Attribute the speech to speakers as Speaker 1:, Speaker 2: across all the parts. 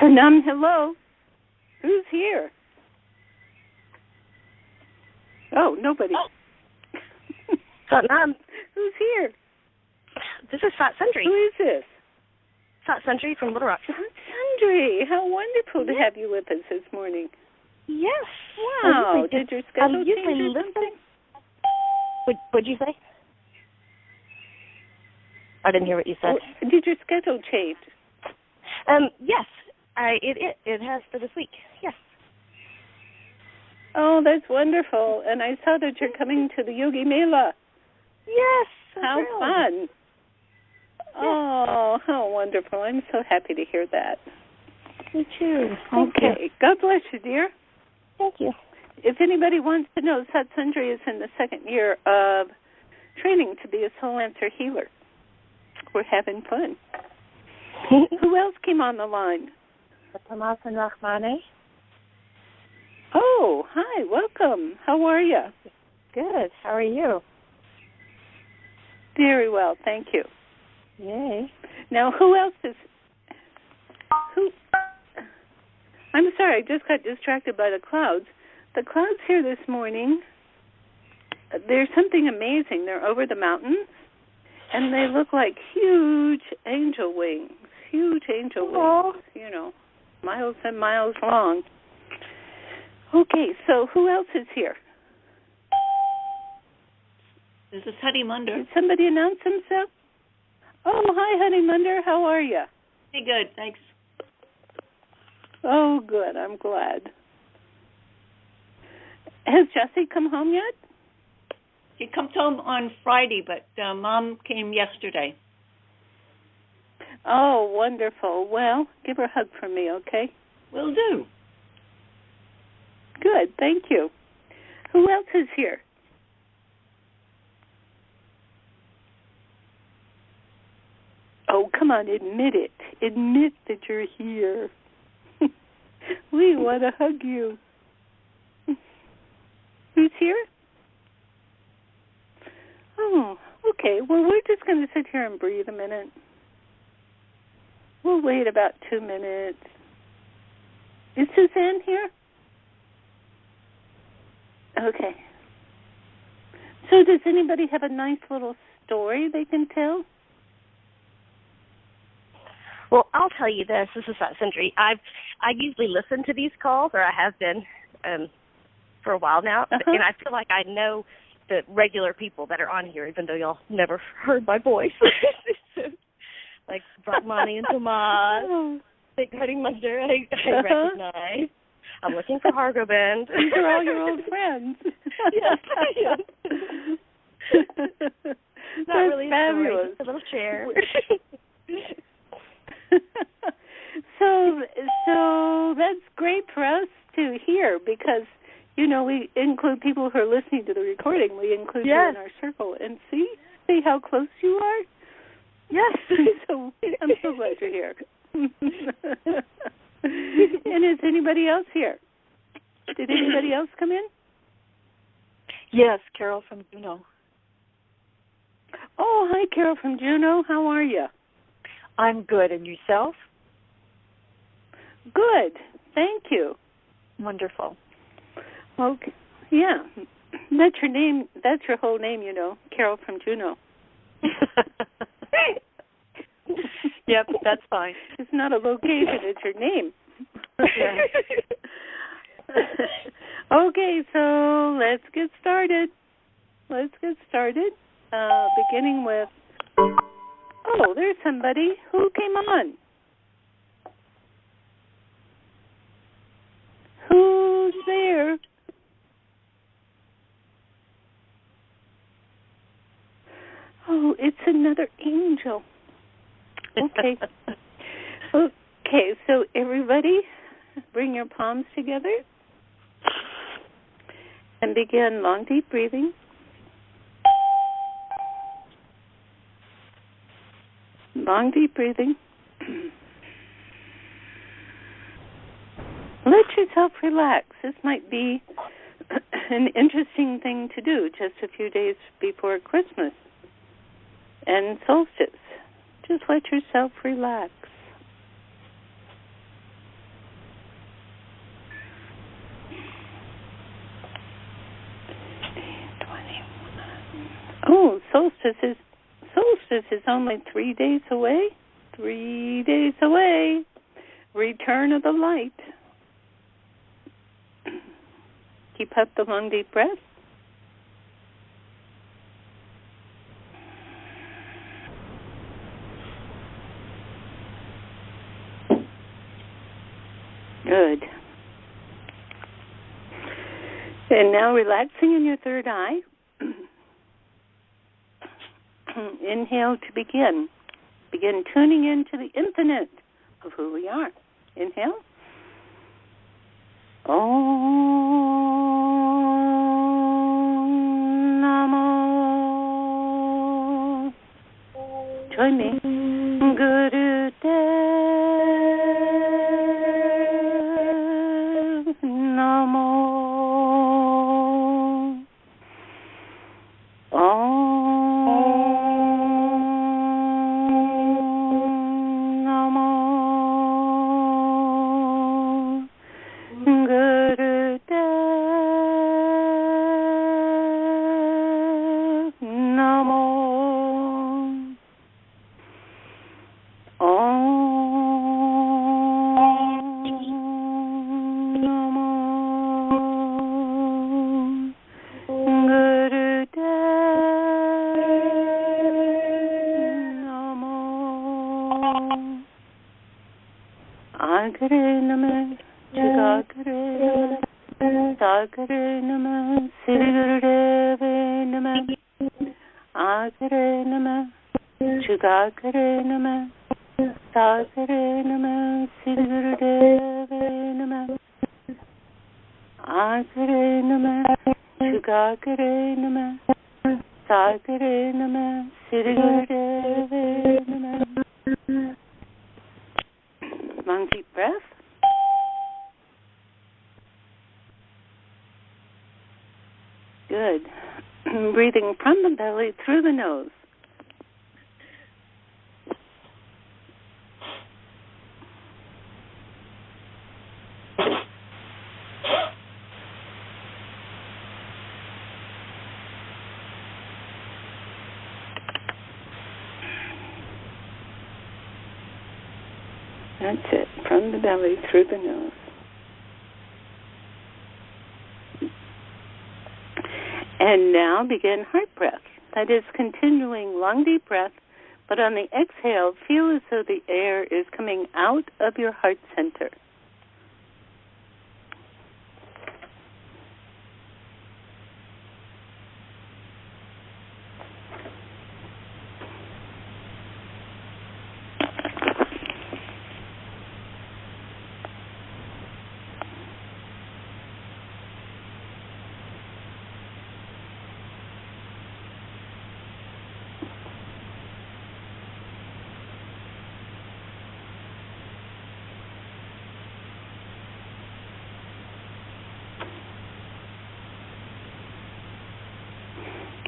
Speaker 1: Pranam, hello. Who's here? Oh, nobody.
Speaker 2: Pranam.
Speaker 1: Who's here?
Speaker 2: This is Sat Sundri.
Speaker 1: Who is this?
Speaker 2: Sat Sundri from Little Rock.
Speaker 1: Sat Sundri. How wonderful to have you with us this morning.
Speaker 2: Yes.
Speaker 1: Wow. Did your schedule change or something?
Speaker 2: What'd you say? I didn't hear what you said.
Speaker 1: Did your schedule change?
Speaker 2: Yes. It has for this week. Yes.
Speaker 1: Oh, that's wonderful. And I saw that you're coming to the Yogi Mela.
Speaker 2: Yes.
Speaker 1: How fun. Oh, how wonderful. I'm so happy to hear that.
Speaker 2: Me too.
Speaker 1: Okay. God bless you, dear.
Speaker 2: Thank you.
Speaker 1: If anybody wants to know, Sat Sundri is in the second year of training to be a soul answer healer. We're having fun. Who else came on the line?
Speaker 2: Thomas and Rahmane.
Speaker 1: Oh, hi. Welcome. How are you?
Speaker 2: Good. How are you?
Speaker 1: Very well. Thank you.
Speaker 2: Yay.
Speaker 1: Now, who else is... I'm sorry, I just got distracted by the clouds. The clouds here this morning, there's something amazing. They're over the mountains, and they look like huge angel wings. Huge angel wings, you know, miles and miles long. Okay, so who else is here?
Speaker 3: This is Hadi Munder.
Speaker 1: Did somebody announce himself? Oh, hi, Hadi Munder. How are you?
Speaker 3: Hey, good, thanks.
Speaker 1: Oh, good. I'm glad. Has Jessie come home yet?
Speaker 3: She comes home on Friday, but Mom came yesterday.
Speaker 1: Oh, wonderful. Well, give her a hug from me, okay?
Speaker 3: Will do.
Speaker 1: Good. Thank you. Who else is here? Oh, come on. Admit it. Admit that you're here. We want to hug you. Who's here? Oh, okay. Well, we're just going to sit here and breathe a minute. We'll wait about 2 minutes. Is Suzanne here? Okay. So does anybody have a nice little story they can tell?
Speaker 2: Well, I'll tell you this. This is Sat Sundri. I usually listen to these calls, or I have been for a while now, and I feel like I know the regular people that are on here, even though y'all never heard my voice. Like Brahmani and Tomas, Big Hadi Munder, I recognize. I'm looking for Hargobin.
Speaker 1: These are all your old friends.
Speaker 2: Yes. Not really
Speaker 1: fabulous.
Speaker 2: A story, just a little chair.
Speaker 1: So that's great for us to hear because, you know, we include people who are listening to the recording. We include you in our circle. And see how close you are?
Speaker 2: Yes.
Speaker 1: So I'm so glad you're here. And is anybody else here? Did anybody else come in?
Speaker 4: Yes, Carol from Juneau.
Speaker 1: Oh, hi, Carol from Juneau. How are you?
Speaker 4: I'm good. And yourself?
Speaker 1: Good. Thank you.
Speaker 4: Wonderful.
Speaker 1: Okay. Yeah. That's your name. That's your whole name, you know, Carol from Juneau.
Speaker 4: Yep, that's fine.
Speaker 1: It's not a location. It's your name. Okay, so let's get started. Beginning with, oh, there's somebody who came on. Who's there? Oh, it's another angel. Okay. Okay, so everybody bring your palms together and begin long, deep breathing. Long, deep breathing. Let yourself relax. This might be an interesting thing to do just a few days before Christmas and solstice. Just let yourself relax. solstice is only 3 days away. 3 days away. Return of the light. Keep up the long, deep breath. Good. And now relaxing in your third eye. Inhale to begin. Begin tuning into the infinite of who we are. Inhale. Om Namo. Join me. Guru Dev Namo. Agare Namah, Jagagare Namah, Sagare Namah, Siri Namah, Agare Namah, Jagagare Namah, Sagare Namah, Siri Namah, Agare Namah, Jagagare Namah, Sagare Namah, Siri Namah. Long deep breath. Good. Breathing from the belly through the nose. That's it, from the belly through the nose. And now begin heart breath. That is continuing long, deep breath, but on the exhale, feel as though the air is coming out of your heart center.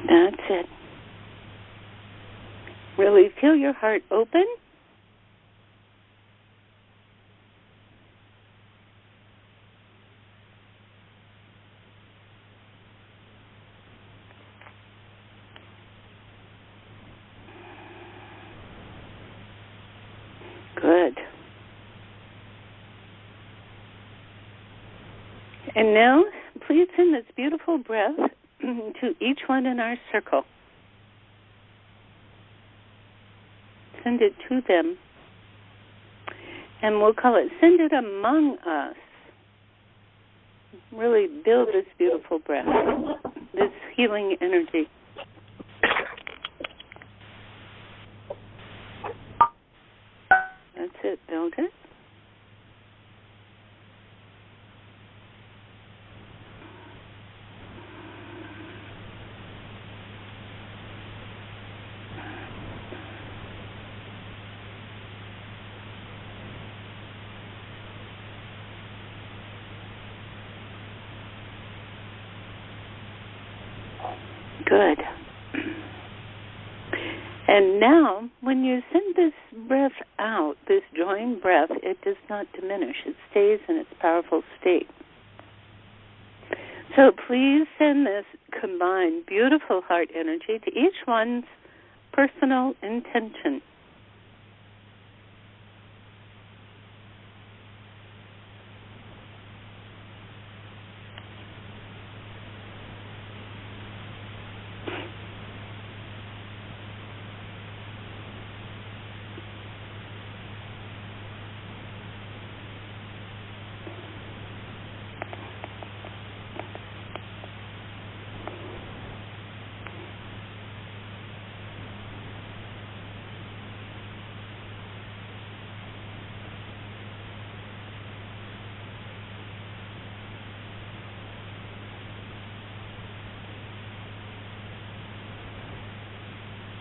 Speaker 1: That's it. Really feel your heart open. Good. And now, please send this beautiful breath to each one in our circle. Send it to them. And we'll call it Send It Among Us. Really build this beautiful breath, this healing energy. That's it, build it. Good. And now, when you send this breath out, this joined breath, it does not diminish. It stays in its powerful state. So please send this combined beautiful heart energy to each one's personal intention.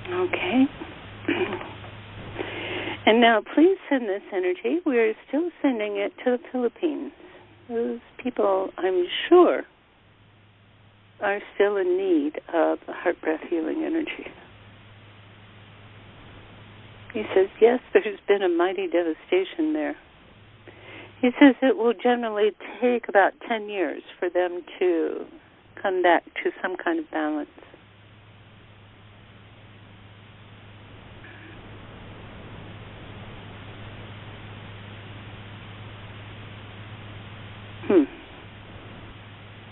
Speaker 1: Okay. And now please send this energy. We're still sending it to the Philippines. Those people, I'm sure, are still in need of heart breath healing energy. He says, yes, there's been a mighty devastation there. He says it will generally take about 10 years for them to come back to some kind of balance.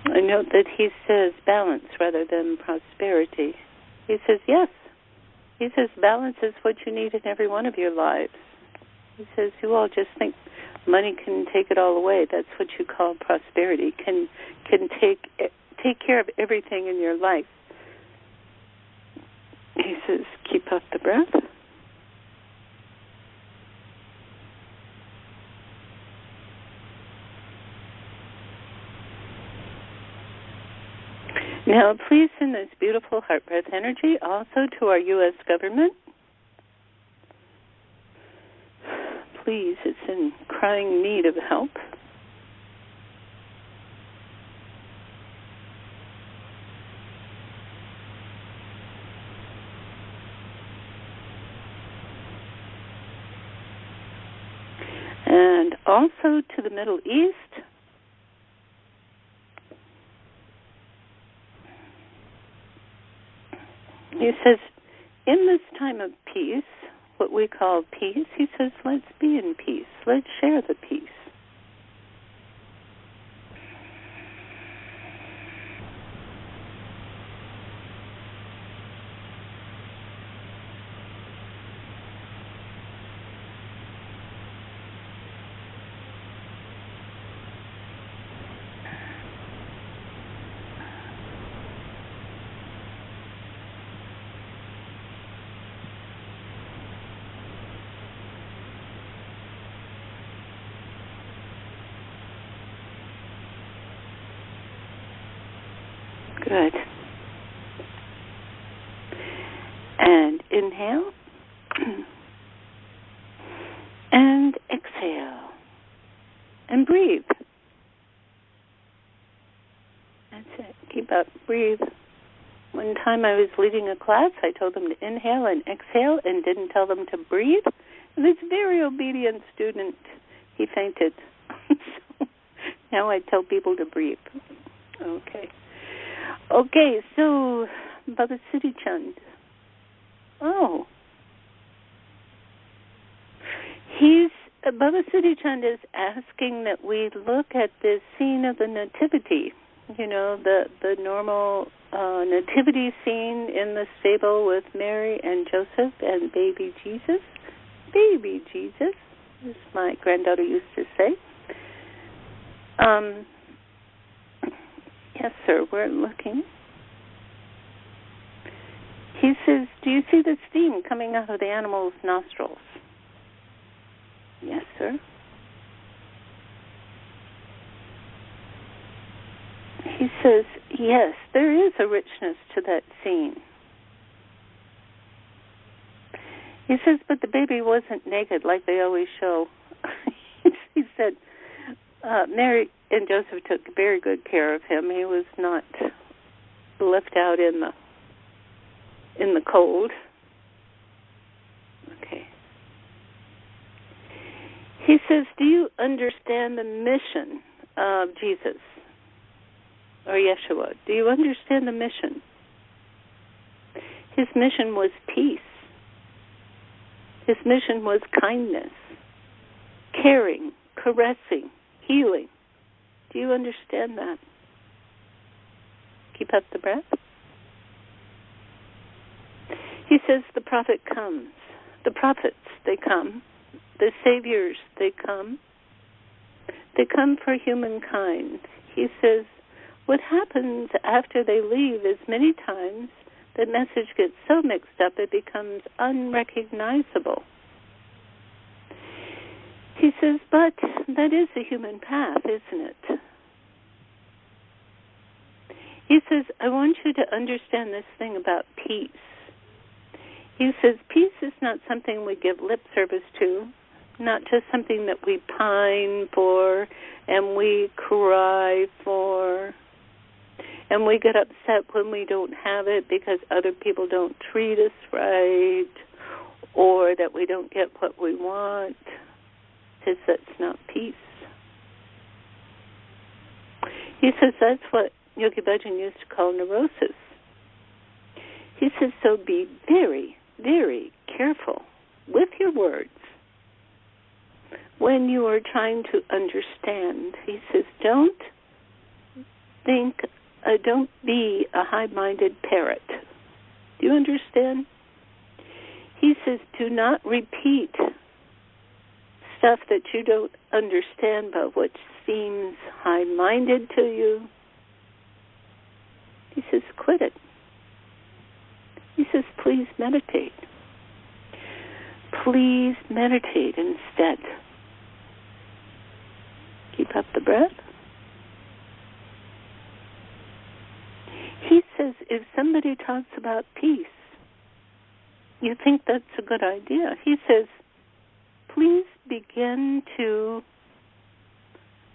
Speaker 1: I note that he says balance rather than prosperity. He says yes. He says balance is what you need in every one of your lives. He says you all just think money can take it all away. That's what you call prosperity. Can take care of everything in your life. He says keep up the breath. Now, please send this beautiful heart breath energy also to our U.S. government. Please, it's in crying need of help. And also to the Middle East. He says, in this time of peace, what we call peace, he says, let's be in peace. Let's share the peace. Good. And inhale. And exhale. And breathe. That's it. Keep up. Breathe. One time I was leading a class, I told them to inhale and exhale and didn't tell them to breathe. And this very obedient student, he fainted. So now I tell people to breathe. Okay. Okay, so Baba Siri Chand. Oh. Baba Siri Chand is asking that we look at this scene of the Nativity. You know, the normal Nativity scene in the stable with Mary and Joseph and baby Jesus. Baby Jesus, as my granddaughter used to say. Yes, sir, we're looking. He says, do you see the steam coming out of the animal's nostrils? Yes, sir. He says, yes, there is a richness to that scene. He says, but the baby wasn't naked like they always show. He said, Mary and Joseph took very good care of him. He was not left out in the cold. Okay. He says, do you understand the mission of Jesus or Yeshua? Do you understand the mission? His mission was peace. His mission was kindness, caring, caressing, healing. Do you understand that? Keep up the breath. He says the prophet comes. The prophets, they come. The saviors, they come. They come for humankind. He says what happens after they leave is many times the message gets so mixed up it becomes unrecognizable. He says, but that is the human path, isn't it? He says, I want you to understand this thing about peace. He says, peace is not something we give lip service to, not just something that we pine for and we cry for, and we get upset when we don't have it because other people don't treat us right or that we don't get what we want. Because that's not peace. He says that's what Yogi Bhajan used to call neurosis. He says, so be very, very careful with your words when you are trying to understand. He says, don't be a high-minded parrot. Do you understand? He says, do not repeat stuff that you don't understand but which seems high-minded to you. He says, quit it. He says, please meditate. Please meditate instead. Keep up the breath. He says, if somebody talks about peace, you think that's a good idea. He says, please begin to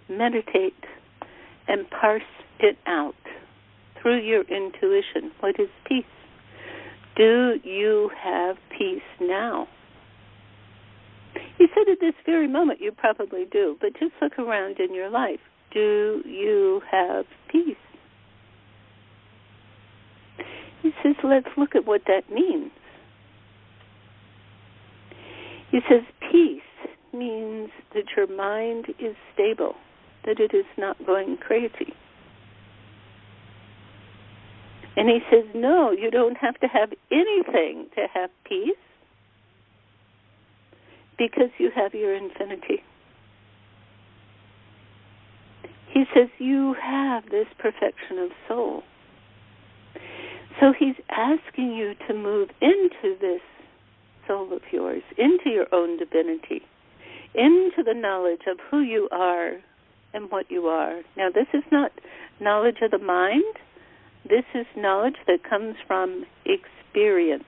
Speaker 1: meditate and parse it out through your intuition. What is peace? Do you have peace now? He said at this very moment you probably do, but just look around in your life. Do you have peace? He says, let's look at what that means. He says, peace means that your mind is stable, that it is not going crazy. And he says, no, you don't have to have anything to have peace because you have your infinity. He says, you have this perfection of soul. So he's asking you to move into this soul of yours, into your own divinity, into the knowledge of who you are and what you are. Now, this is not knowledge of the mind. This is knowledge that comes from experience.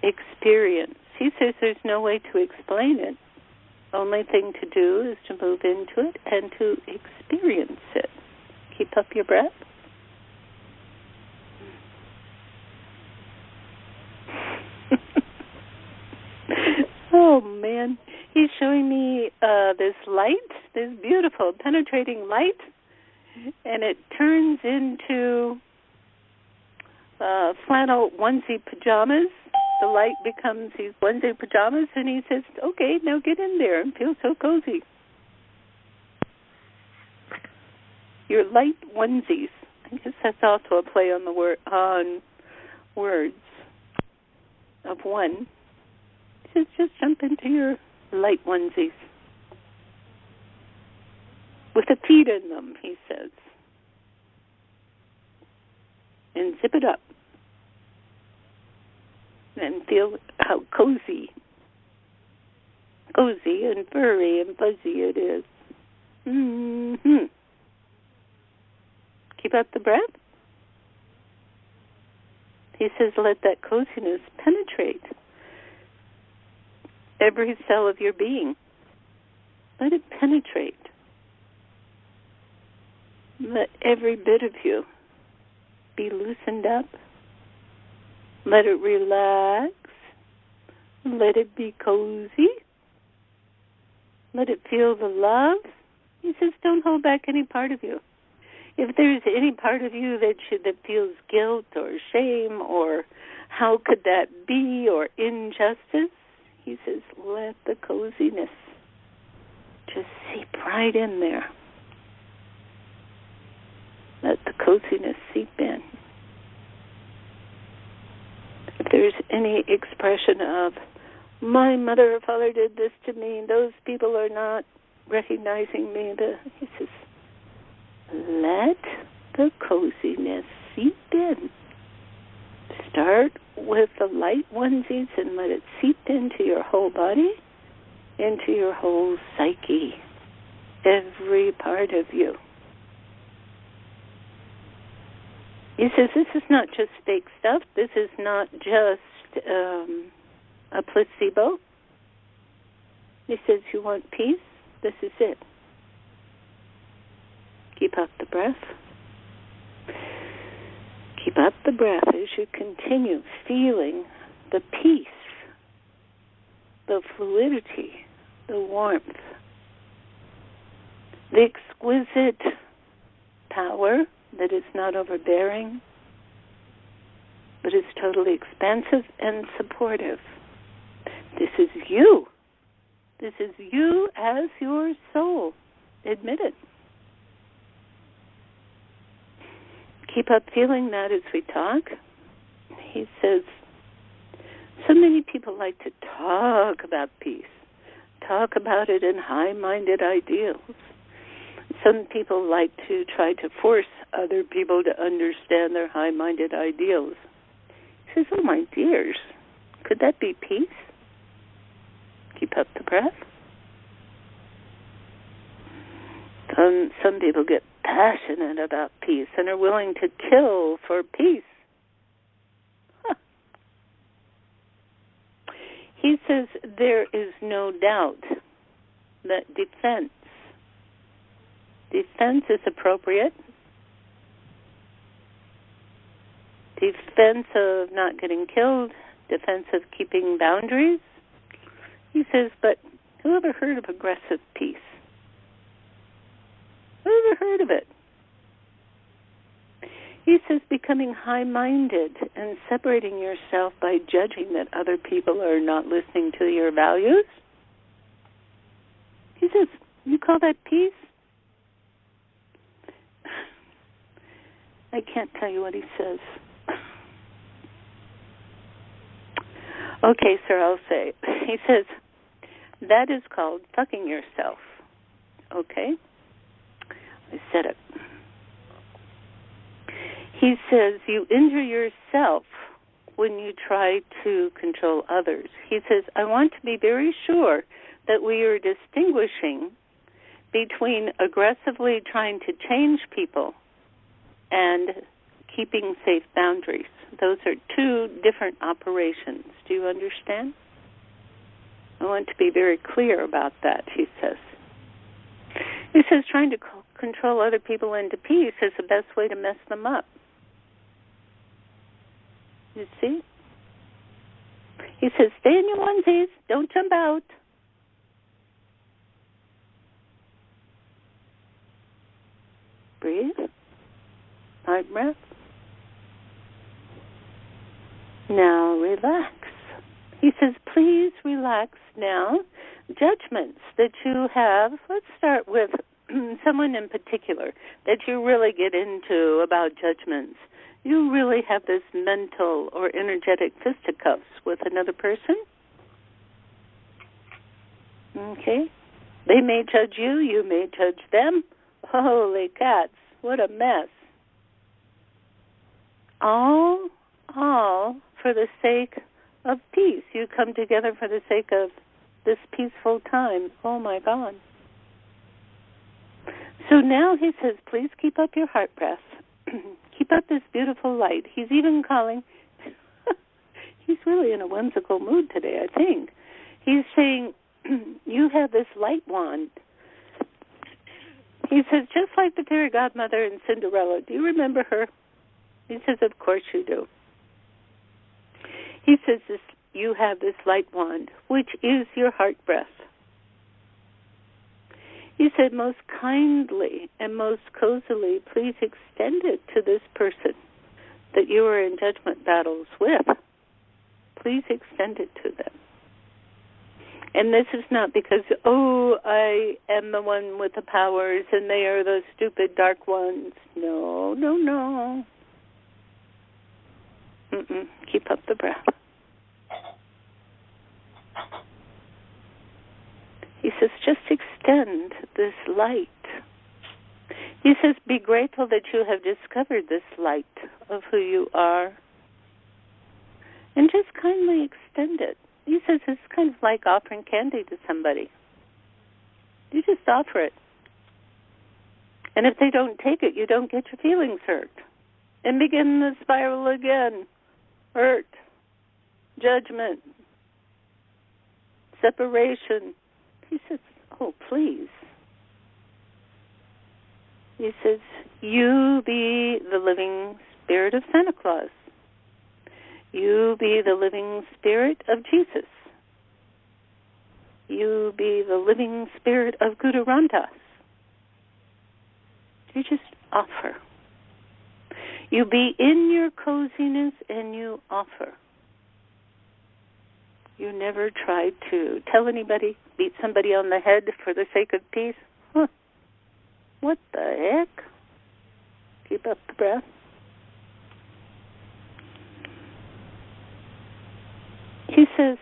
Speaker 1: Experience. He says there's no way to explain it. Only thing to do is to move into it and to experience it. Keep up your breath. Oh, man. He's showing me this light, this beautiful penetrating light, and it turns into flannel onesie pajamas. The light becomes these onesie pajamas, and he says, okay, now get in there and feel so cozy. Your light onesies. I guess that's also a play on the on words of one. He says, just jump into your light onesies. With a feet in them, he says. And zip it up. And feel how cozy and furry and fuzzy it is. Mm-hmm. Keep up the breath. He says, let that coziness penetrate every cell of your being. Let it penetrate. Let every bit of you be loosened up. Let it relax. Let it be cozy. Let it feel the love. He says, don't hold back any part of you. If there's any part of you that feels guilt or shame or How could that be, or injustice? He says, let the coziness just seep right in there. Let the coziness seep in. If there's any expression of, my mother or father did this to me, those people are not recognizing me, he says, let the coziness seep in. Start with the light onesies and let it seep into your whole body, into your whole psyche, every part of you. He says this is not just fake stuff. This is not just a placebo. He says you want peace? This is it. Keep up the breath. Keep up the breath as you continue feeling the peace, the fluidity, the warmth, the exquisite power that is not overbearing, but is totally expansive and supportive. This is you. This is you as your soul. Admit it. Keep up feeling that as we talk. He says, so many people like to talk about peace, talk about it in high-minded ideals. Some people like to try to force other people to understand their high-minded ideals. He says, oh, my dears, could that be peace? Keep up the breath. Some people get passionate about peace and are willing to kill for peace. Huh. He says there is no doubt that defense is appropriate. Defense of not getting killed, defense of keeping boundaries. He says, but who ever heard of aggressive peace? Who ever heard of it? He says becoming high-minded and separating yourself by judging that other people are not listening to your values. He says, you call that peace? I can't tell you what he says. Okay, sir, I'll say. He says, that is called fucking yourself. Okay? I said it. He says you injure yourself when you try to control others. He says, I want to be very sure that we are distinguishing between aggressively trying to change people and keeping safe boundaries. Those are two different operations. Do you understand? I want to be very clear about that, he says. He says trying to control other people into peace is the best way to mess them up. You see? He says, stay in your onesies. Don't jump out. Breathe. Hard breath. Now relax. He says, please relax now. Judgments that you have, let's start with someone in particular that you really get into about judgments. You really have this mental or energetic fisticuffs with another person. Okay? They may judge you, you may judge them. Holy cats, what a mess. All for the sake of peace. You come together for the sake of this peaceful time. Oh, my God. So now he says, please keep up your heart breath. Keep up this beautiful light. He's even calling, he's really in a whimsical mood today, I think. He's saying, you have this light wand. He says, just like the fairy godmother in Cinderella. Do you remember her? He says, of course you do. He says, you have this light wand, which is your heart breath. He said, most kindly and most cozily, please extend it to this person that you are in judgment battles with. please extend it to them. And this is not because, I am the one with the powers and they are the stupid dark ones. No, no, no. Keep up the breath. He says, just extend this light. He says, be grateful that you have discovered this light of who you are. And just kindly extend it. He says it's kind of like offering candy to somebody. You just offer it. And if they don't take it, you don't get your feelings hurt. And begin the spiral again. Hurt, judgment, separation. He says, oh, please. He says, you be the living spirit of Santa Claus. You be the living spirit of Jesus. You be the living spirit of Guru Ramdas. You just offer. You be in your coziness and you offer. You never tried to tell anybody, beat somebody on the head for the sake of peace. Huh. What the heck? Keep up the breath. He says,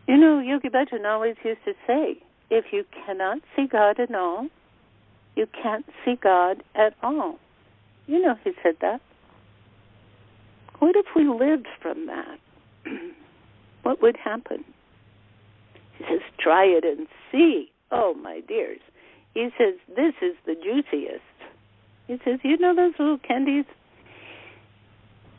Speaker 1: Yogi Bhajan always used to say, if you cannot see God at all, you can't see God at all. He said that. What if we lived from that? What would happen? He says, try it and see. Oh, my dears. He says, this is the juiciest. He says, those little candies,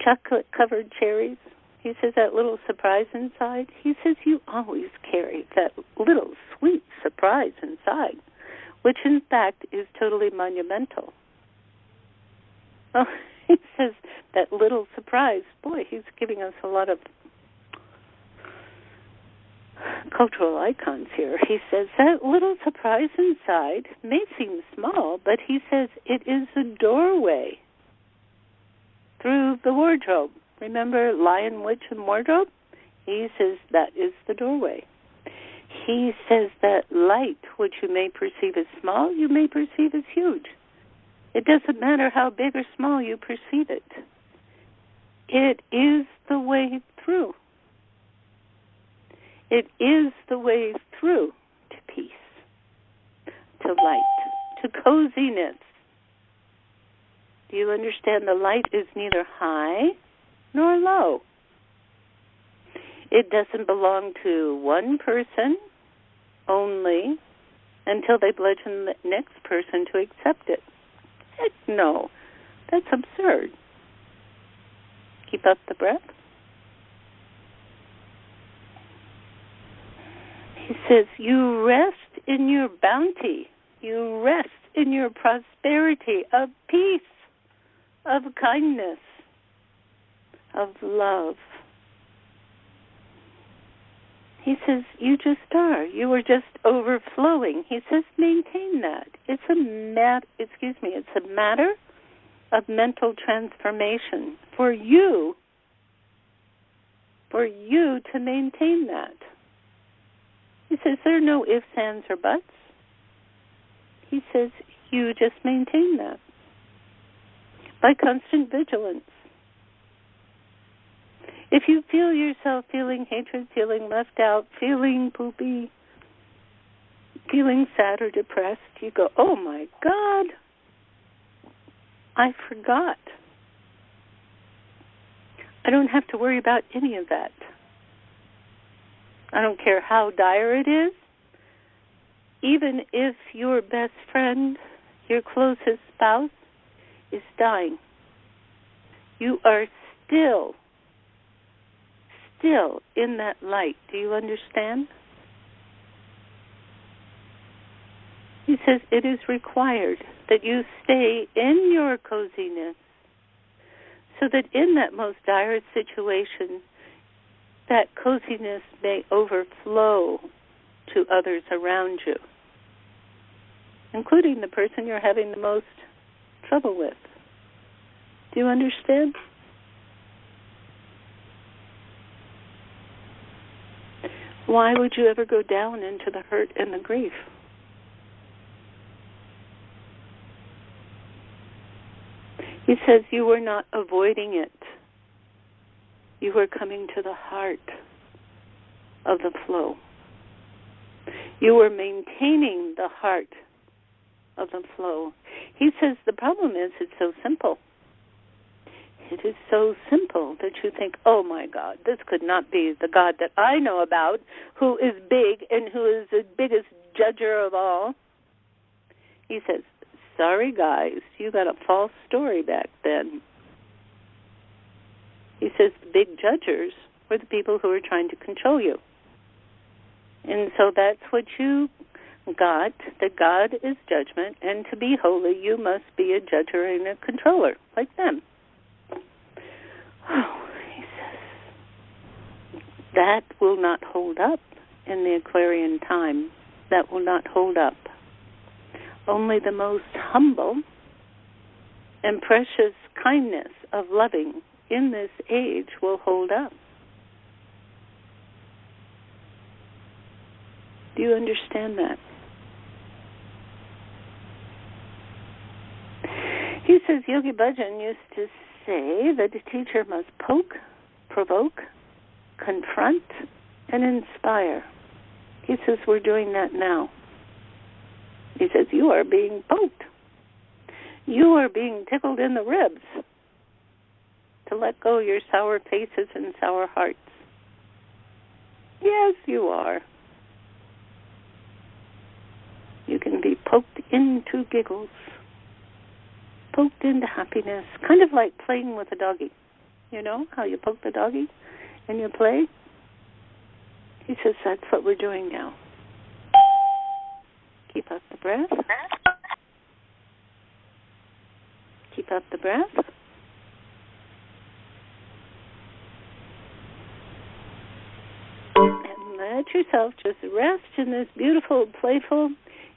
Speaker 1: chocolate-covered cherries? He says, that little surprise inside? He says, you always carry that little sweet surprise inside, which in fact is totally monumental. Oh, he says, that little surprise, boy, he's giving us a lot of cultural icons here. He says, that little surprise inside may seem small, but he says it is a doorway through the wardrobe. Remember Lion, Witch, and Wardrobe? He says that is the doorway. He says that light, which you may perceive as small, you may perceive as huge. It doesn't matter how big or small you perceive it. It is the way through. It is the way through to peace, to light, to coziness. Do you understand the light is neither high nor low? It doesn't belong to one person only until they bludgeon the next person to accept it. Heck no. That's absurd. Keep up the breath. He says, you rest in your bounty. You rest in your prosperity of peace, of kindness, of love. He says, you just are. You are just overflowing. He says, maintain that. It's a matter of mental transformation for you to maintain that. He says, there are no ifs, ands, or buts. He says, you just maintain that by constant vigilance. If you feel yourself feeling hatred, feeling left out, feeling poopy, feeling sad or depressed, you go, oh my God, I forgot. I don't have to worry about any of that. I don't care how dire it is. Even if your best friend, your closest spouse, is dying, you are still in that light. Do you understand? He says it is required that you stay in your coziness so that in that most dire situation, that coziness may overflow to others around you, including the person you're having the most trouble with. Do you understand? Why would you ever go down into the hurt and the grief? He says you were not avoiding it. You were coming to the heart of the flow. You were maintaining the heart of the flow. He says the problem is it's so simple. It is so simple that you think, oh my God, this could not be the God that I know about, who is big and who is the biggest judger of all. He says, sorry guys, you got a false story back then. He says the big judgers were the people who were trying to control you. And so that's what you got, that God is judgment, and to be holy, you must be a judger and a controller, like them. Oh, he says, that will not hold up in the Aquarian time. That will not hold up. Only the most humble and precious kindness of loving in this age will hold up. Do you understand that? He says Yogi Bhajan used to say that a teacher must poke, provoke, confront, and inspire. He says we're doing that now. He says you are being poked. You are being tickled in the ribs to let go your sour faces and sour hearts. Yes, you are. You can be poked into giggles, poked into happiness, kind of like playing with a doggy. You know how you poke the doggy and you play? He says that's what we're doing now. Keep up the breath. Keep up the breath. And let yourself just rest in this beautiful, playful.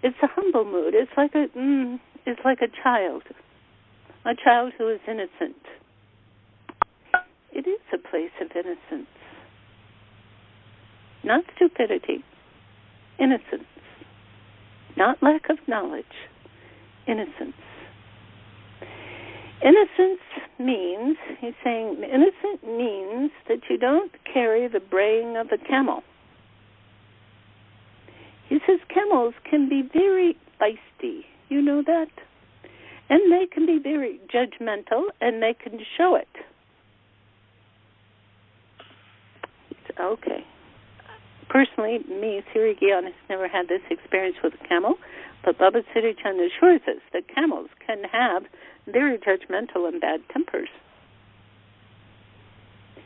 Speaker 1: It's a humble mood. It's like a child who is innocent. It is a place of innocence, not stupidity, innocence, not lack of knowledge, innocence. Innocence means, he's saying, innocent means that you don't carry the braying of a camel. He says camels can be very feisty. You know that? And they can be very judgmental, and they can show it. Okay. Personally, me, Siri Gian, has never had this experience with a camel, but Baba Siri Chand assures us that camels can have very judgmental and bad tempers.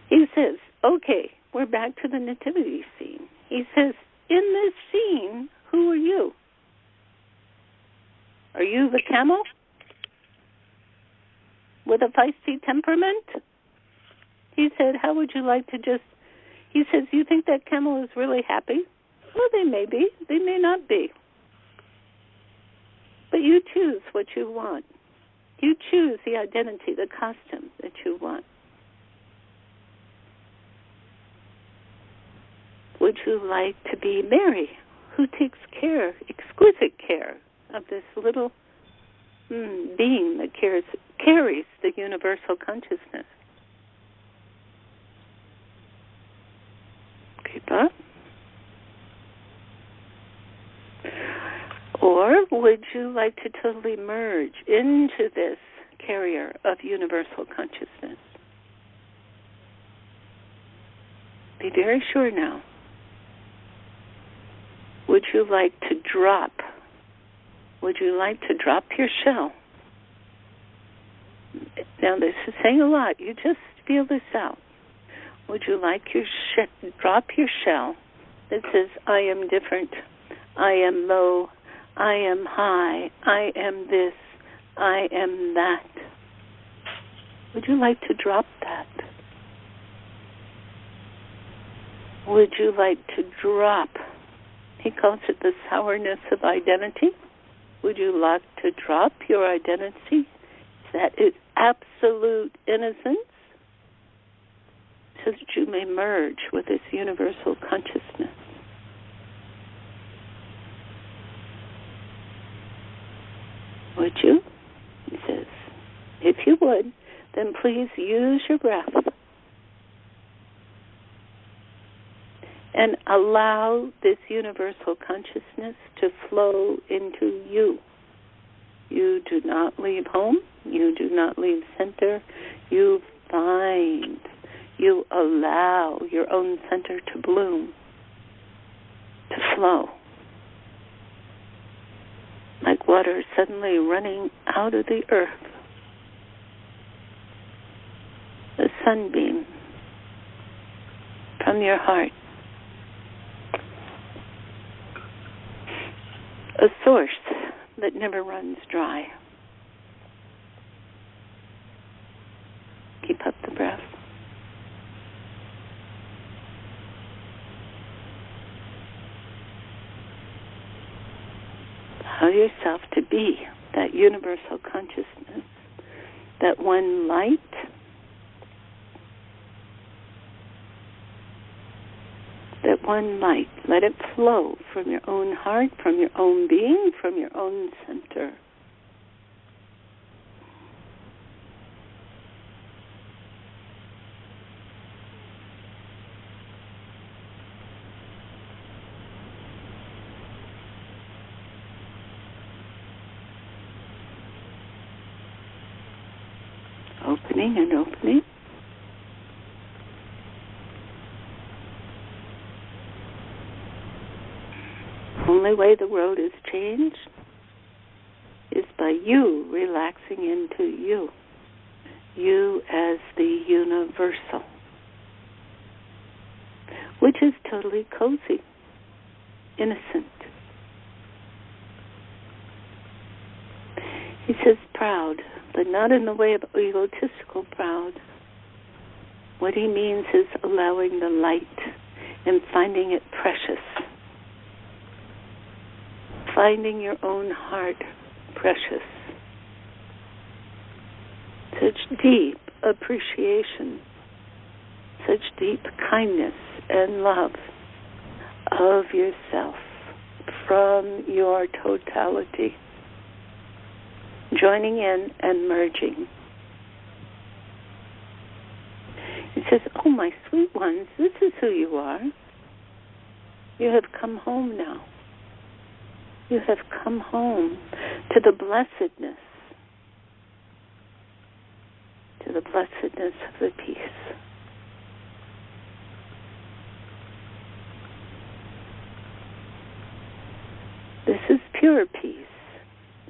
Speaker 1: He says, okay, we're back to the Nativity scene. He says, in this scene, who are you? Are you the camel with a feisty temperament? He said, how would you like to just... He says, you think that camel is really happy? Well, they may be. They may not be. But you choose what you want. You choose the identity, the costume that you want. Would you like to be Mary, who takes care, exquisite care, of this little being that carries the universal consciousness? Keep up. Or would you like to totally merge into this carrier of universal consciousness? Be very sure now. Would you like to drop? Would you like to drop your shell? Now, this is saying a lot. You just feel this out. Would you like drop your shell that says, I am different, I am low, I am high, I am this, I am that? Would you like to drop that? Would you like to drop? He calls it the sourness of identity. Would you like to drop your identity? That is absolute innocence, so that you may merge with this universal consciousness. Would you? He says, if you would, then please use your breath and allow this universal consciousness to flow into you. You do not leave home. You do not leave center. You find, you allow your own center to bloom, to flow, like water suddenly running out of the earth. A sunbeam from your heart. A source that never runs dry. Keep up the breath. Allow yourself to be that universal consciousness, that one light, that one light. Let it flow from your own heart, from your own being, from your own center. Opening and opening. The only way the world is changed is by you relaxing into you. You as the universal, which is totally cozy, innocent. He says proud, but not in the way of egotistical proud. What he means is allowing the light and finding it precious. Finding your own heart precious. Such deep appreciation, such deep kindness and love of yourself from your totality. Joining in and merging. He says, oh, my sweet ones, this is who you are. You have come home now. You have come home to the blessedness, of the peace. This is pure peace.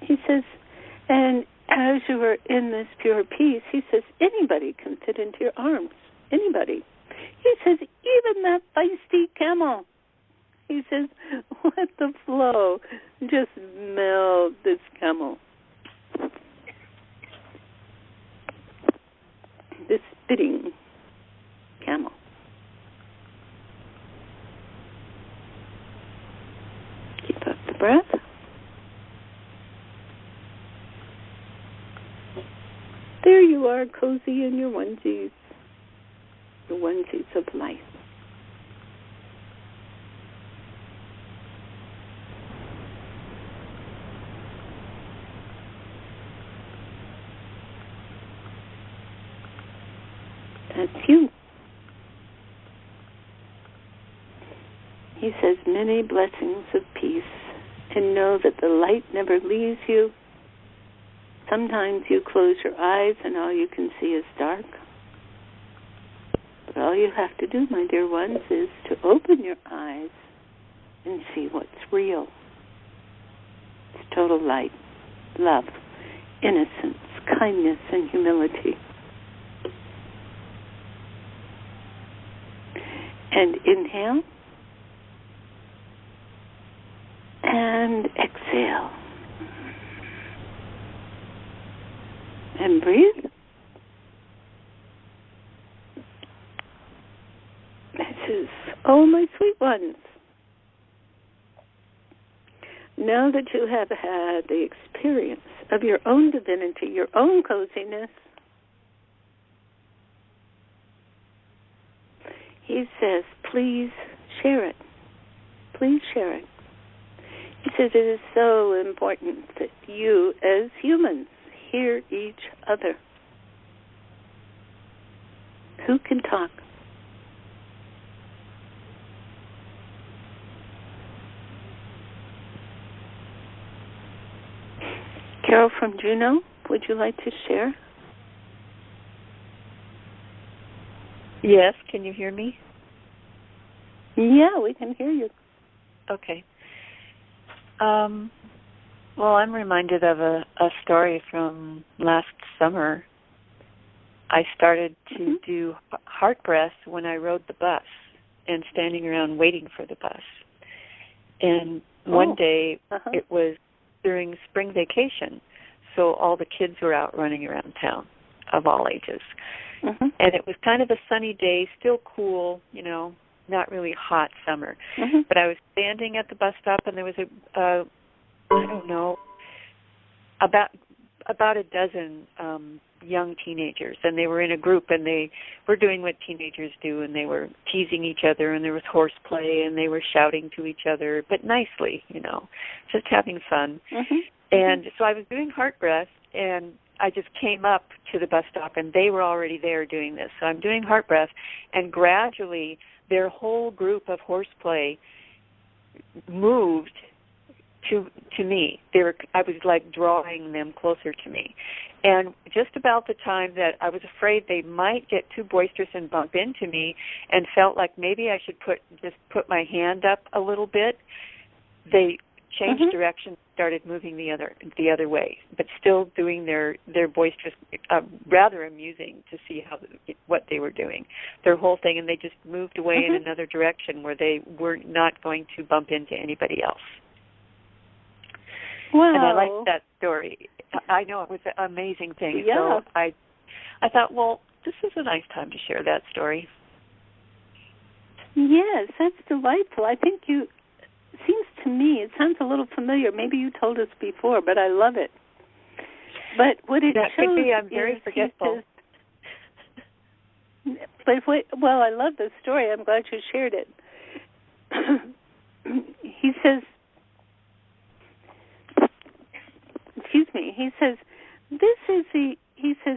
Speaker 1: He says, and as you are in this pure peace, he says, anybody can fit into your arms. Anybody. He says, even that feisty camel. He says, let the flow just melt this camel. This spitting camel. Keep up the breath. There you are, cozy in your onesies of life. That's you. He says many blessings of peace, and know that the light never leaves you. Sometimes you close your eyes and all you can see is dark. But all you have to do, my dear ones, is to open your eyes and see what's real. It's total light, love, innocence, kindness, and humility. And inhale and exhale. And breathe. This is, oh, my sweet ones. Now that you have had the experience of your own divinity, your own coziness, he says, please share it. Please share it. He says it is so important that you, as humans, hear each other. Who can talk? Carol from Juneau, would you like to share?
Speaker 4: Yes, can you hear me?
Speaker 1: Yeah, we can hear you.
Speaker 4: Okay. Well, I'm reminded of a story from last summer. I started to do heart breath when I rode the bus and standing around waiting for the bus. And one day, it was during spring vacation, so all the kids were out running around town of all ages. And it was kind of a sunny day, still cool, you know, not really hot summer. But I was standing at the bus stop, and there was I don't know, about a dozen young teenagers, and they were in a group, and they were doing what teenagers do, and they were teasing each other, and there was horseplay, and they were shouting to each other, but nicely, you know, just having fun. And so I was doing heart breath, and I just came up to the bus stop, and they were already there doing this. So I'm doing heart breath, and gradually their whole group of horseplay moved to me. I was like drawing them closer to me. And just about the time that I was afraid they might get too boisterous and bump into me, and felt like maybe I should put my hand up a little bit, they changed direction, started moving the other way, but still doing their boisterous, rather amusing to see what they were doing, their whole thing, and they just moved away in another direction where they were not going to bump into anybody else.
Speaker 1: Wow.
Speaker 4: And I liked that story. I know it was an amazing thing.
Speaker 1: Yeah.
Speaker 4: So I thought, well, this is a nice time to share that story.
Speaker 1: Yes, that's delightful. I think seems to me, it sounds a little familiar. Maybe you told us before, but I love it. But what it
Speaker 4: that
Speaker 1: shows
Speaker 4: could be, I'm very forgetful.
Speaker 1: Well, I love the story. I'm glad you shared it. He says,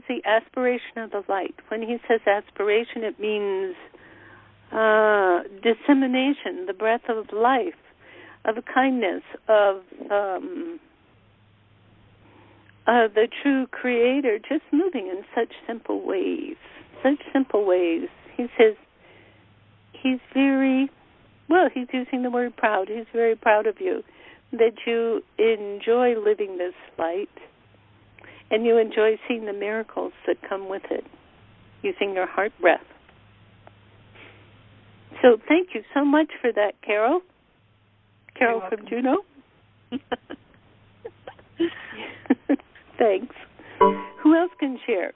Speaker 1: the aspiration of the light. When he says aspiration, it means dissemination, the breath of life, of kindness, of the true creator, just moving in such simple ways. He says he's using the word proud. He's very proud of you, that you enjoy living this light, and you enjoy seeing the miracles that come with it, using your heart breath. So thank you so much for that, Carol. Carol from Juneau. Thanks. Who else can share?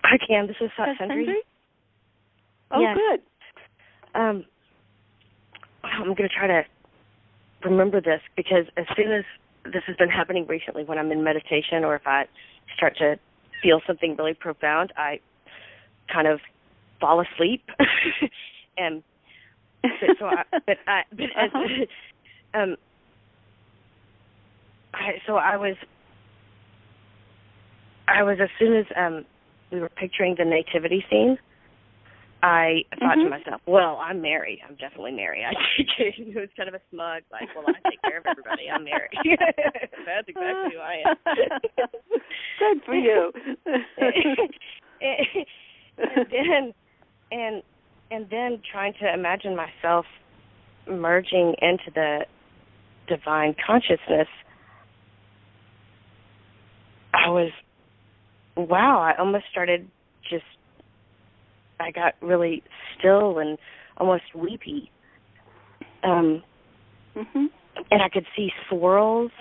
Speaker 2: I can. This is Sandri.
Speaker 1: Oh, yes. Good.
Speaker 2: I'm going to try to remember this, because as soon as this has been happening recently, when I'm in meditation or if I start to feel something really profound, I kind of fall asleep. And so I was as soon as we were picturing the nativity scene, I thought to myself, well, I'm married. I'm definitely married. It was kind of a smug, like, well, I take care of everybody. I'm married. That's exactly who I am.
Speaker 1: Good for you.
Speaker 2: and then trying to imagine myself merging into the divine consciousness, I almost started I got really still and almost weepy. And I could see swirls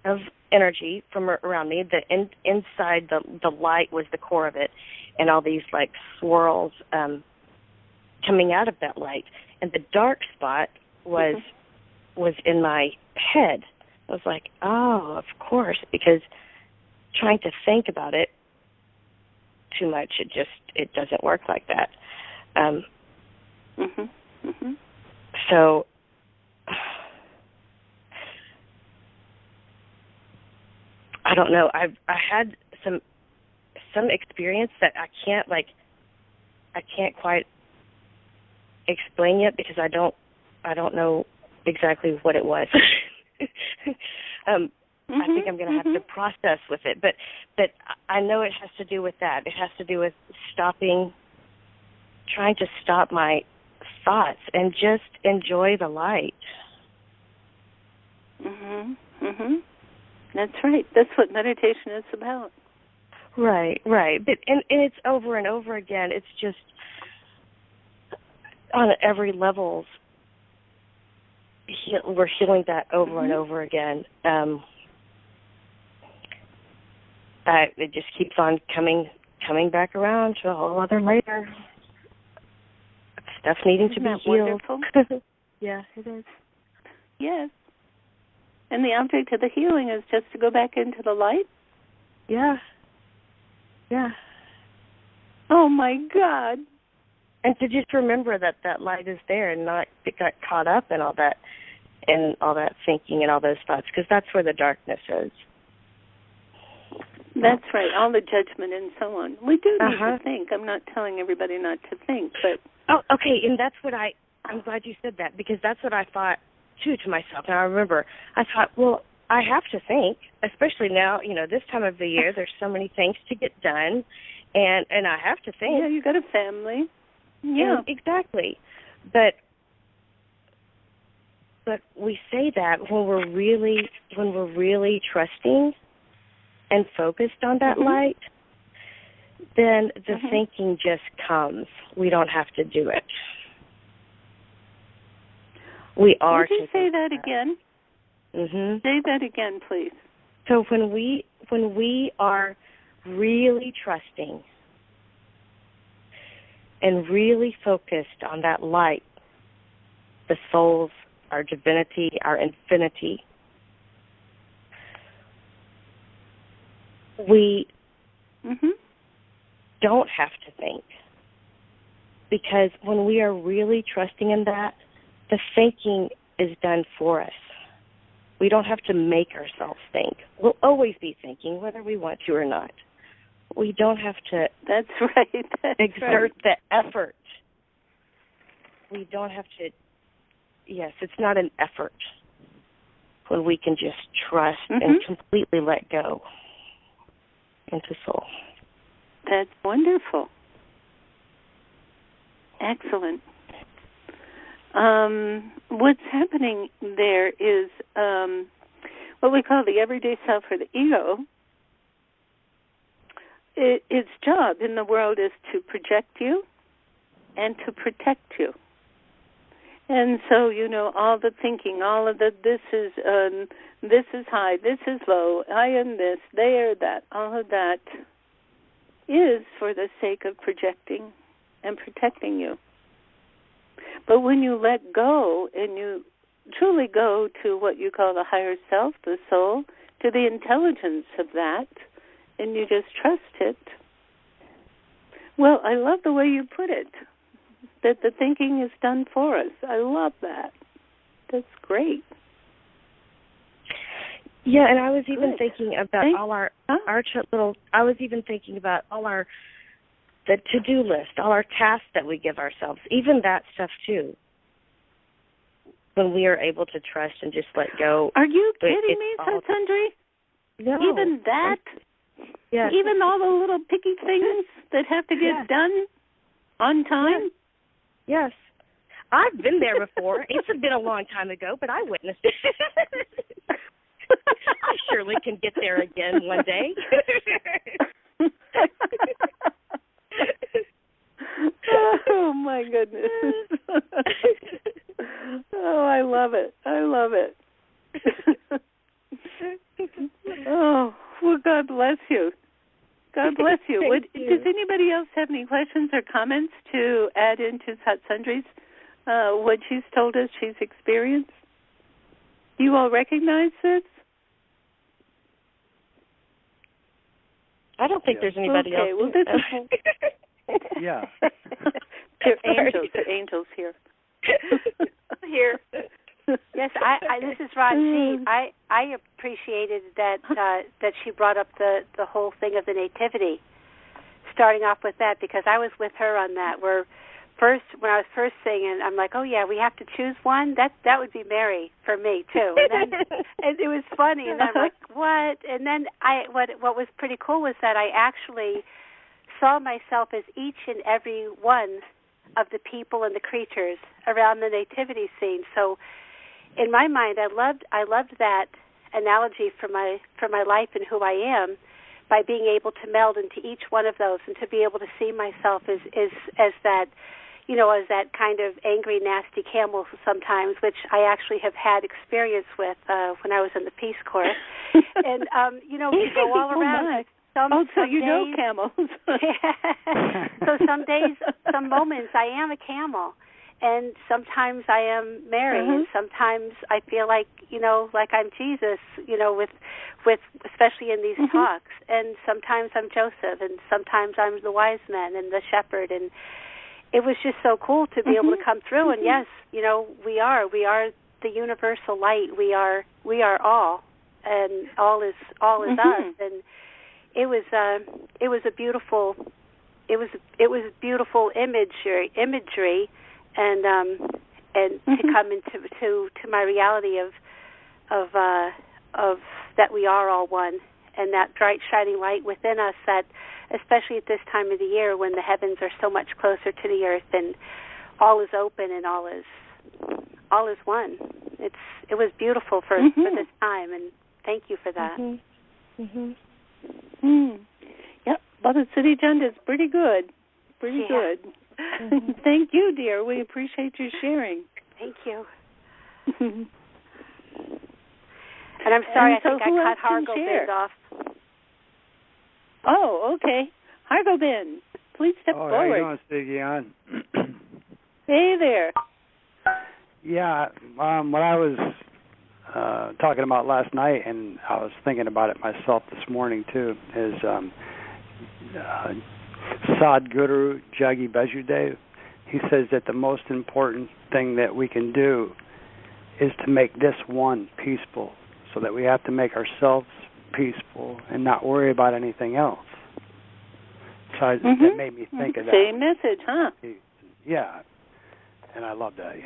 Speaker 2: of energy from around me. Inside the light was the core of it, and all these like swirls coming out of that light. And the dark spot was in my head. I was like, oh, of course, because trying to think about it too much, it doesn't work like that. So I don't know. I had some experience that I can't quite explain yet because I don't know exactly what it was. I think I'm going to have to process with it, but I know it has to do with that. It has to do with trying to stop my thoughts and just enjoy the light.
Speaker 1: That's right. That's what meditation is about.
Speaker 2: Right. But and it's over and over again. It's just on every level. We're healing that over and over again. It just keeps on coming back around to a whole other layer. Stuff needing to be healed.
Speaker 1: Wonderful?
Speaker 2: Yeah, it is.
Speaker 1: Yes. And the object of the healing is just to go back into the light?
Speaker 2: Yeah.
Speaker 1: Oh, my God.
Speaker 2: And to just remember that light is there and not get caught up in all that thinking and all those thoughts, because that's where the darkness is.
Speaker 1: That's right, all the judgment and so on. We do need to think. I'm not telling everybody not to think, but...
Speaker 2: Oh, okay, and that's what I'm glad you said that, because that's what I thought, too, to myself. And I remember, I thought, well, I have to think, especially now, this time of the year, there's so many things to get done, and I have to think.
Speaker 1: Yeah, you got a family. Yeah,
Speaker 2: exactly. But we say that when we're really trusting and focused on that light, then the thinking just comes. We don't have to do it. We are.
Speaker 1: Would you say that again? Say that again, please.
Speaker 2: So when we are really trusting and really focused on that light, the souls, our divinity, our infinity, we don't have to think. Because when we are really trusting in that, the thinking is done for us. We don't have to make ourselves think. We'll always be thinking, whether we want to or not. We don't have to exert the effort. We don't have to, it's not an effort when we can just trust and completely let go into soul.
Speaker 1: That's wonderful. Excellent. What's happening there is what we call the everyday self or the ego. Its job in the world is to project you and to protect you. And so, all the thinking, all of this is high, this is low, I am this, they are that, all of that is for the sake of projecting and protecting you. But when you let go and you truly go to what you call the higher self, the soul, to the intelligence of that, and you just trust it, well, I love the way you put it, that the thinking is done for us. I love that. That's great.
Speaker 2: Yeah, and I was even thinking about I was even thinking about the to-do list, all our tasks that we give ourselves, even that stuff too. When we are able to trust and just let go.
Speaker 1: Are you kidding me, Satsandri?
Speaker 2: No.
Speaker 1: Even that?
Speaker 2: Yes.
Speaker 1: Even all the little picky things that have to get done on time?
Speaker 2: Yes. I've been there before. It's been a long time ago, but I witnessed it. I surely can get there again one day.
Speaker 1: Oh, my goodness. Oh, I love it. I love it. Oh, well, God bless you. God bless you. Does anybody else have any questions or comments to add into Satsandri's, what she's told us she's experienced? Do you all recognize this?
Speaker 2: I don't think there's anybody else.
Speaker 1: Okay, well, this is...
Speaker 5: Yeah.
Speaker 1: They're angels here.
Speaker 5: Here. Yes, this is Ron. I appreciated that she brought up the whole thing of the nativity, starting off with that, because I was with her on that. When I was first singing, I'm like, oh yeah, we have to choose one. That would be Mary for me too. And then and it was funny, and I'm like, what? And then what was pretty cool was that I actually saw myself as each and every one of the people and the creatures around the nativity scene. So in my mind, I loved that analogy for my life and who I am, by being able to meld into each one of those, and to be able to see myself as that, as that kind of angry, nasty camel sometimes, which I actually have had experience with when I was in the Peace Corps. And we go all around.
Speaker 1: Some days, camels.
Speaker 5: So some days, some moments, I am a camel. And sometimes I am Mary, and sometimes I feel like I'm Jesus, with especially in these talks. And sometimes I'm Joseph, and sometimes I'm the wise man and the shepherd. And it was just so cool to be able to come through. And yes, we are the universal light. We are all, and all is us. And it was a beautiful imagery. And to come into my reality of that we are all one, and that bright shining light within us, that especially at this time of the year when the heavens are so much closer to the earth and all is open and all is one. It was beautiful for this time, and thank you for that.
Speaker 1: Yep, Baba Siri Chand is pretty good. Pretty good. Thank you, dear. We appreciate your sharing.
Speaker 5: Thank you. And I'm sorry, I think I cut Hargo off.
Speaker 1: Oh, okay. Hargo Ben, please step forward.
Speaker 6: How you doing, Siri Gian?
Speaker 1: Hey there.
Speaker 6: Yeah, what I was talking about last night, and I was thinking about it myself this morning too, is Sadhguru Jaggi Bajudev. He says that the most important thing that we can do is to make this one peaceful, so that we have to make ourselves peaceful and not worry about anything else. So that made me think of that.
Speaker 1: Same message, huh?
Speaker 6: Yeah, and I love that,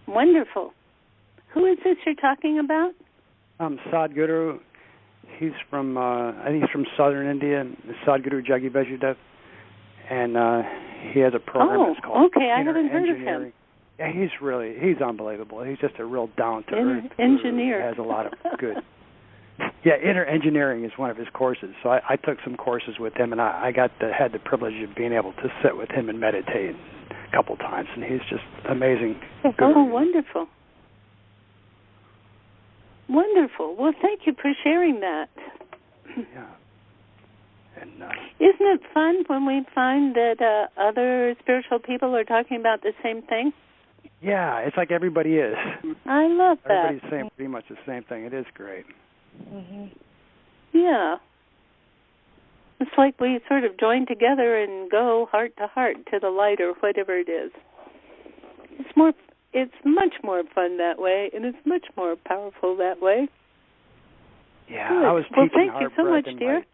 Speaker 1: Wonderful. Who is this you're talking about?
Speaker 6: Sadhguru. He's from, I think he's from southern India, Sadhguru Jaggi Bajudev, and he has a program that's called
Speaker 1: I haven't heard of him.
Speaker 6: Yeah, he's unbelievable. He's just a real down-to-earth
Speaker 1: engineer.
Speaker 6: He has a lot of good. Yeah, inner engineering is one of his courses. So I took some courses with him, and I had the privilege of being able to sit with him and meditate a couple times, and he's just amazing.
Speaker 1: Oh, wonderful. Wonderful. Well, thank you for sharing that.
Speaker 6: Yeah. And,
Speaker 1: isn't it fun when we find that other spiritual people are talking about the same thing?
Speaker 6: Yeah, it's like everybody is.
Speaker 1: I love that.
Speaker 6: Everybody's saying pretty much the same thing. It is great.
Speaker 1: Yeah. It's like we sort of join together and go heart to heart to the light or whatever it is. It's much more fun that way, and it's much more powerful that way.
Speaker 6: Yeah,
Speaker 1: Good.
Speaker 6: I was teaching
Speaker 1: thank you so much, dear.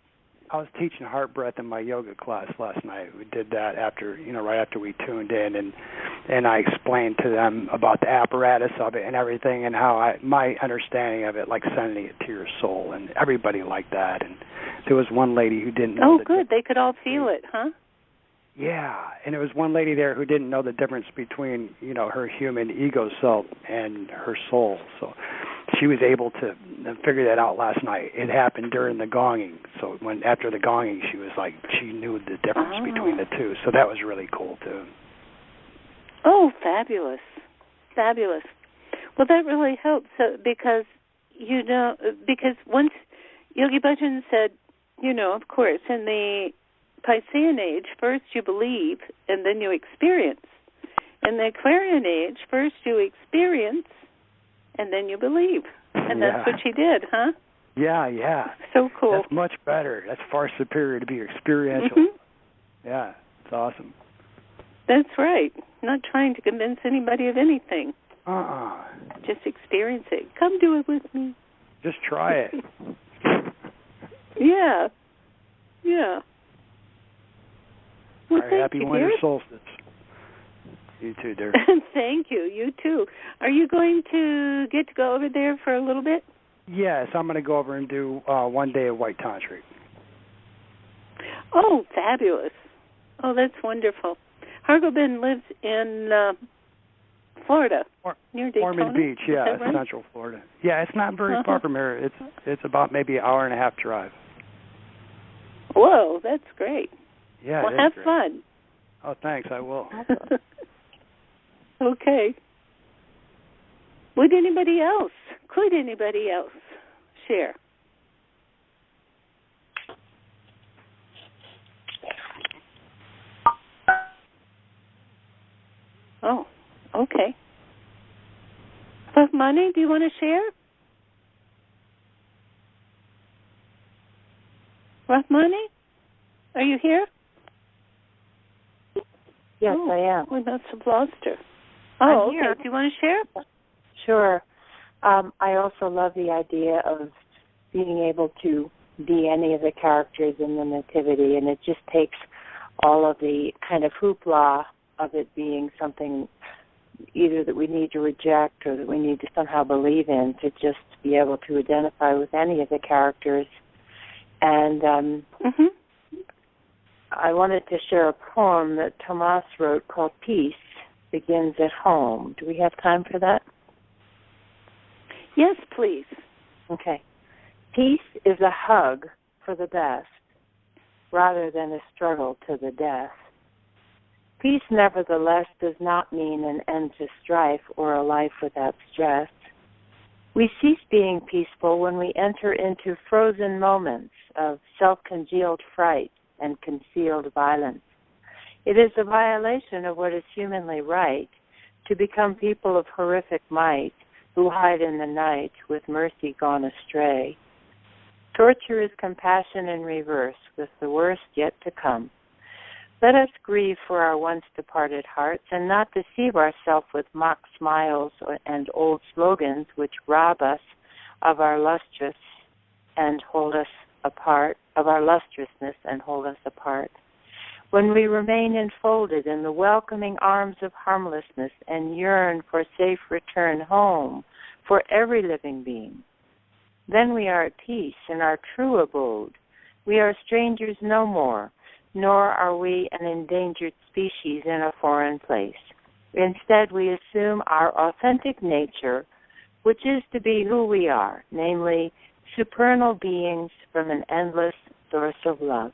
Speaker 6: I was teaching heart breath in my yoga class last night. We did that right after we tuned in, and I explained to them about the apparatus of it and everything, and how my understanding of it, like sending it to your soul, and everybody liked that. And there was one lady who didn't know.
Speaker 1: Oh, good. They could all feel it, huh?
Speaker 6: Yeah, and there was one lady there who didn't know the difference between, her human ego self and her soul. So she was able to figure that out last night. It happened during the gonging. So after the gonging, she was like, she knew the difference between the two. So that was really cool, too.
Speaker 1: Oh, fabulous. Fabulous. Well, that really helps because once Yogi Bhajan said, of course, in the Piscean age, first you believe and then you experience. In the Aquarian age, first you experience and then you believe. And that's what she did, huh?
Speaker 6: Yeah.
Speaker 1: So cool.
Speaker 6: That's much better. That's far superior to be experiential. Yeah, it's awesome.
Speaker 1: That's right. Not trying to convince anybody of anything. Just experience it. Come do it with me.
Speaker 6: Just try it.
Speaker 1: Yeah. Yeah. Well,
Speaker 6: All right, happy winter solstice. You too, dear.
Speaker 1: Thank you. You too. Are you going to get to go over there for a little bit?
Speaker 6: Yes, I'm going to go over and do 1 day of white tantric.
Speaker 1: Oh, fabulous. Oh, that's wonderful. Hargobin lives in Florida, near Daytona.
Speaker 6: Ormond Beach, yeah,
Speaker 1: right?
Speaker 6: Central Florida. Yeah, it's not very far from here. It's about maybe an hour and a half drive.
Speaker 1: Whoa, that's great.
Speaker 6: Yeah,
Speaker 1: well, have fun.
Speaker 6: Oh, thanks, I will.
Speaker 1: Okay. Could anybody else share? Oh, okay. Rahmani, do you want to share? Rahmani, are you here?
Speaker 7: Yes, I am.
Speaker 1: We must have lost her. Oh,
Speaker 7: I'm here.
Speaker 1: Okay. Do you want to share?
Speaker 7: Sure. I also love the idea of being able to be any of the characters in the Nativity, and it just takes all of the kind of hoopla of it being something either that we need to reject or that we need to somehow believe in, to just be able to identify with any of the characters. And I wanted to share a poem that Tomas wrote called Peace Begins at Home. Do we have time for that?
Speaker 1: Yes, please.
Speaker 7: Okay. Peace is a hug for the best rather than a struggle to the death. Peace, nevertheless, does not mean an end to strife or a life without stress. We cease being peaceful when we enter into frozen moments of self-congealed fright and concealed violence. It is a violation of what is humanly right to become people of horrific might who hide in the night with mercy gone astray. Torture is compassion in reverse, with the worst yet to come. Let us grieve for our once departed hearts and not deceive ourselves with mock smiles and old slogans which rob us of our lustrous and hold us apart, of our lustrousness and hold us apart. When we remain enfolded in the welcoming arms of harmlessness and yearn for safe return home for every living being, then we are at peace in our true abode. We are strangers no more, nor are we an endangered species in a foreign place. Instead, we assume our authentic nature, which is to be who we are, namely, supernal beings from an endless source of love.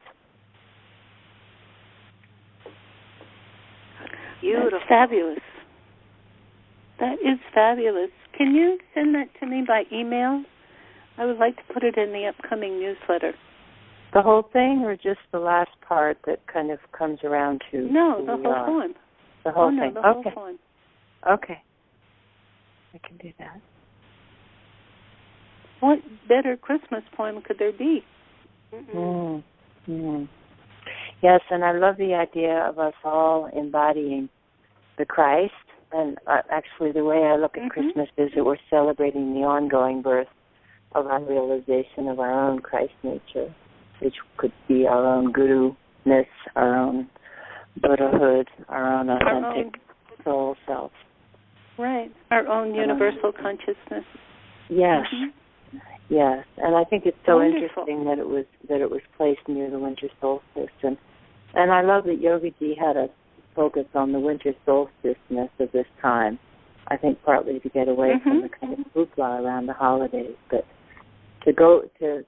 Speaker 1: Beautiful. That's fabulous. That is fabulous. Can you send that to me by email? I would like to put it in the upcoming newsletter.
Speaker 7: The whole thing, or just the last part that kind of comes around to
Speaker 1: No, the whole poem.
Speaker 7: The whole thing.
Speaker 1: The whole poem.
Speaker 7: Okay. I can do that.
Speaker 1: What better Christmas poem could there be?
Speaker 7: Yes, and I love the idea of us all embodying the Christ. And actually, the way I look at Christmas is that we're celebrating the ongoing birth of our realization of our own Christ nature, which could be our own guru-ness, our own Buddhahood, our own authentic soul self.
Speaker 1: Right, our own universal consciousness.
Speaker 7: Yes, yes, and I think it's so
Speaker 1: Wonderful.
Speaker 7: interesting that it was placed near the winter solstice, and I love that Yogi had us focus on the winter solstice-ness of this time. I think partly to get away from the kind of hoopla around the holidays, but to go to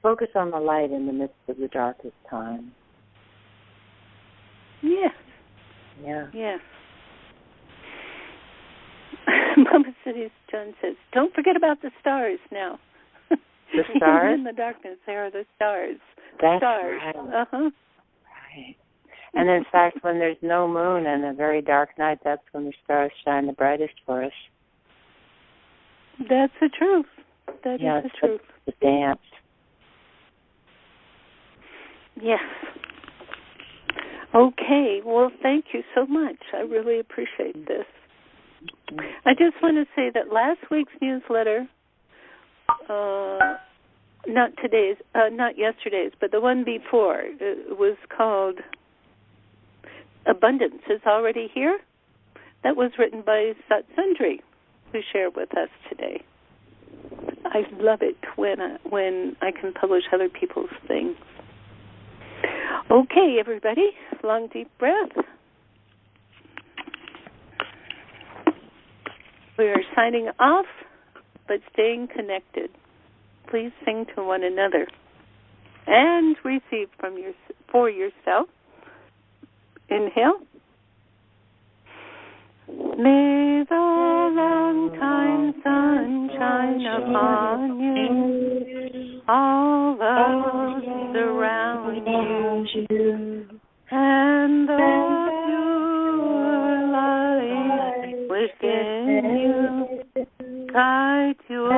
Speaker 7: focus on the light in the midst of the darkest time.
Speaker 1: Yes.
Speaker 7: Yeah.
Speaker 1: Yes. Baba Siri Chand says, "Don't forget about the stars now."
Speaker 7: The stars?
Speaker 1: Even in the darkness, there are the stars.
Speaker 7: That's
Speaker 1: stars.
Speaker 7: right.
Speaker 1: Right.
Speaker 7: And in fact, when there's no moon and a very dark night, that's when the stars shine the brightest for us.
Speaker 1: That's the truth. That is the truth.
Speaker 7: The dance.
Speaker 1: Yes. Okay, well, thank you so much. I really appreciate this. I just want to say that last week's newsletter, not yesterday's, but the one before, it was called Abundance is Already Here. That was written by Sat Sundry, who shared with us today. I love it when I can publish other people's things. Okay, everybody, long, deep breath. We are signing off, but staying connected. Please sing to one another and receive for yourself. Inhale. May the long time sun shine upon you, all those around you, and the pure light within you guide your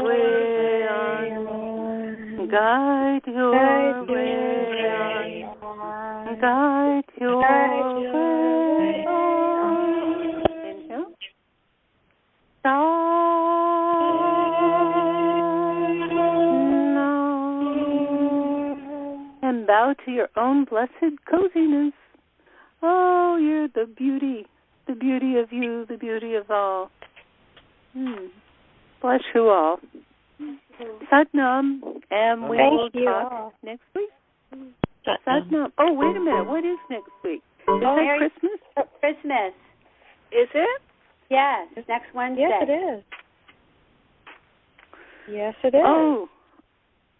Speaker 1: way on, guide your way on, guide your way on. And bow to your own blessed coziness. Oh, you're the beauty of you, the beauty of all. Bless you all. Satnam, and we will talk next week. Satnam. Oh, wait a minute. What is next week? Is that Christmas?
Speaker 5: Christmas.
Speaker 1: Is it?
Speaker 5: Yes, next Wednesday.
Speaker 2: Yes, it is. Yes, it is.
Speaker 1: Oh,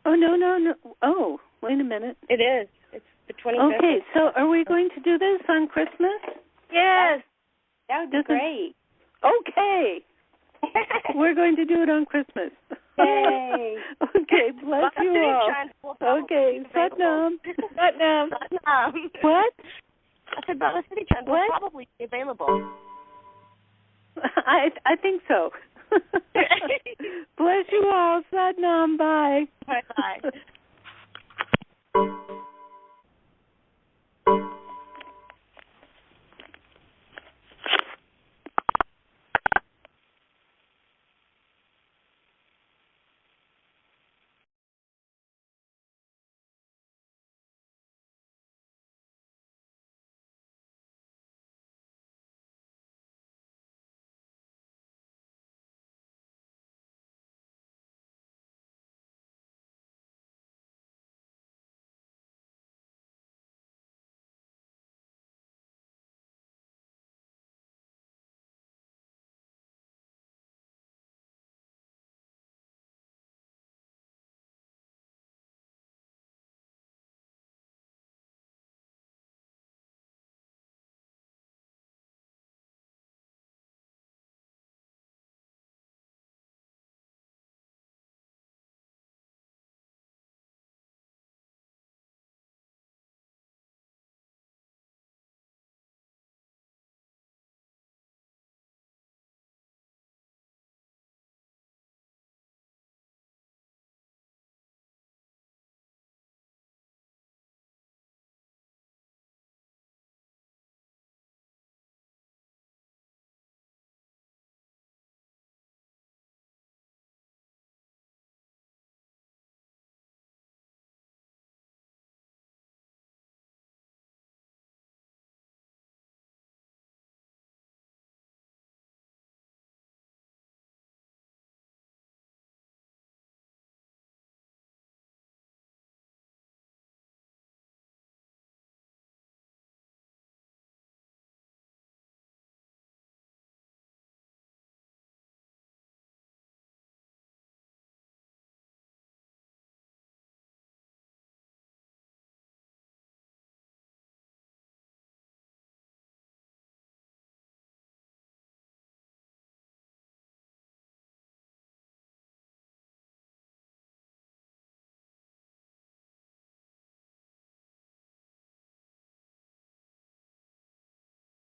Speaker 1: no. Oh, wait a minute.
Speaker 2: It is. It's the 25th.
Speaker 1: Okay, so are we going to do this on Christmas?
Speaker 5: Yes. That would be great.
Speaker 1: Okay. We're going to do it on Christmas.
Speaker 5: Yay.
Speaker 1: Okay, bless you all. Okay, Satnam. Satnam. What?
Speaker 2: I said Baba Siri Chand will probably be available.
Speaker 1: I think so. Bless you all. Satnam. Bye.
Speaker 2: Bye-bye.